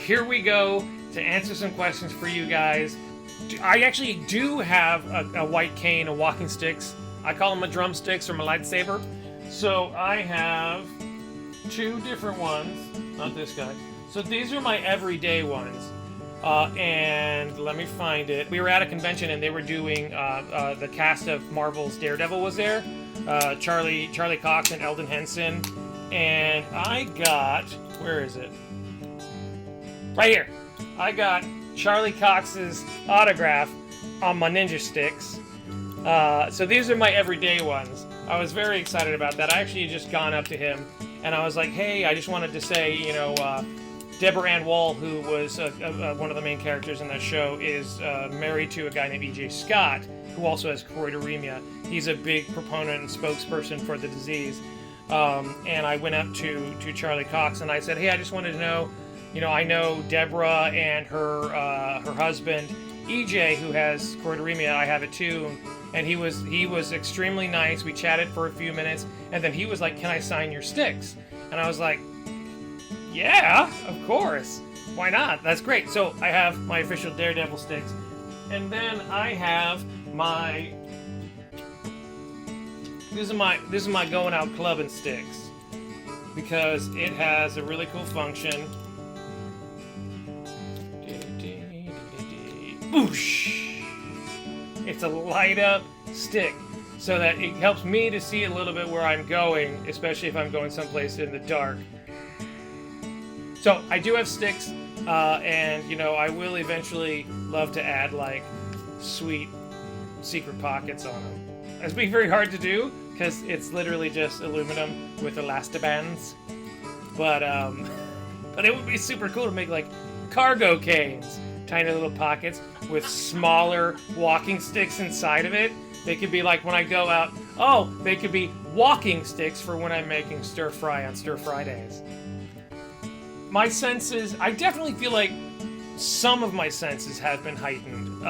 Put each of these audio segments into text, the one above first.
here we go to answer some questions for you guys. I actually do have a white cane, a walking sticks. I call them my drumsticks or my lightsaber. So I have 2 different ones, not this guy. So these are my everyday ones. And let me find it. We were at a convention and they were doing, the cast of Marvel's Daredevil was there. Charlie Cox and Eldon Henson. And I got, where is it? Right here. I got Charlie Cox's autograph on my ninja sticks. So these are my everyday ones. I was very excited about that. I actually had just gone up to him and I was like, hey, I just wanted to say, you know, Deborah Ann Woll, who was one of the main characters in that show, is married to a guy named E.J. Scott, who also has choroideremia. He's a big proponent and spokesperson for the disease. And I went up to Charlie Cox and I said, hey, I just wanted to know, you know, I know Deborah and her husband, EJ, who has choroideremia. I have it too. And he was extremely nice. We chatted for a few minutes, and then he was like, can I sign your sticks? And I was like, yeah, of course. Why not? That's great. So I have my official Daredevil sticks. And then I have my... This is my going out clubbing sticks. Because it has a really cool function. Boosh! It's a light up stick. So that it helps me to see a little bit where I'm going, especially if I'm going someplace in the dark. So I do have sticks, and you know, I will eventually love to add like sweet secret pockets on them. It's been very hard to do because it's literally just aluminum with elastobands, but it would be super cool to make like cargo canes, tiny little pockets with smaller walking sticks inside of it. They could be like when I go out. Oh, they could be walking sticks for when I'm making stir fry on Stir Fridays. My senses, I definitely feel like some of my senses have been heightened,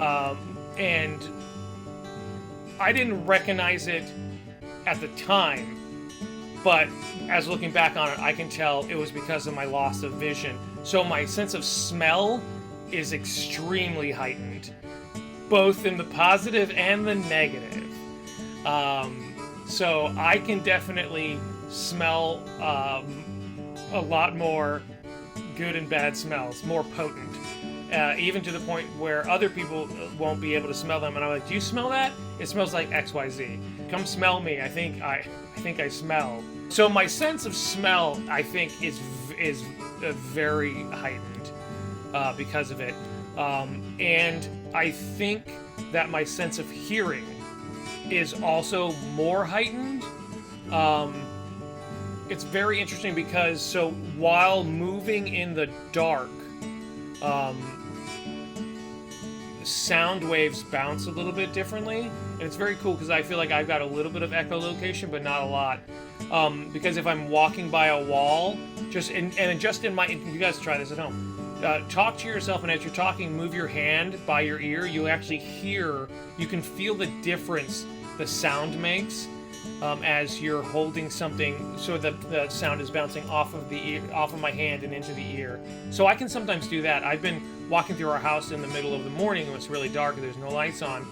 and I didn't recognize it at the time, but as looking back on it, I can tell it was because of my loss of vision. So my sense of smell is extremely heightened, both in the positive and the negative. So I can definitely smell a lot more good and bad smells, more potent, even to the point where other people won't be able to smell them. And I'm like, do you smell that? It smells like XYZ. Come smell me. I think I smell. So my sense of smell, I think, is very heightened because of it. And I think that my sense of hearing is also more heightened. It's very interesting because so while moving in the dark, sound waves bounce a little bit differently, and it's very cool because I feel like I've got a little bit of echolocation, but not a lot. Because if I'm walking by a wall, just in my, you guys try this at home. Talk to yourself, and as you're talking, move your hand by your ear. You actually hear, you can feel the difference the sound makes. As you're holding something, so that the sound is bouncing off of the ear, off of my hand and into the ear. So I can sometimes do that. I've been walking through our house in the middle of the morning when it's really dark and there's no lights on,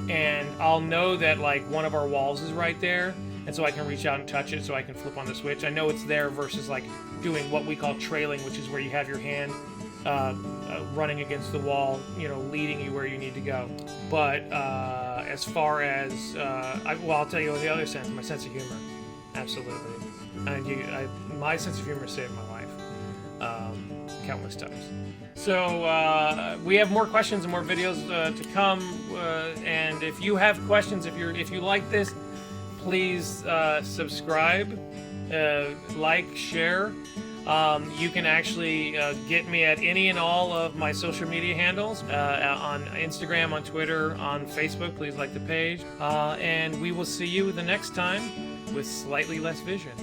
and I'll know that like one of our walls is right there, and so I can reach out and touch it so I can flip on the switch. I know it's there versus like doing what we call trailing, which is where you have your hand running against the wall, you know, leading you where you need to go. But as far as I'll tell you the other sense, my sense of humor, absolutely. And my sense of humor saved my life countless times. So we have more questions and more videos to come. And if you have questions, if you like this, please subscribe, like, share. You can actually get me at any and all of my social media handles, on Instagram, on Twitter, on Facebook. Please like the page. And we will see you the next time with slightly less vision.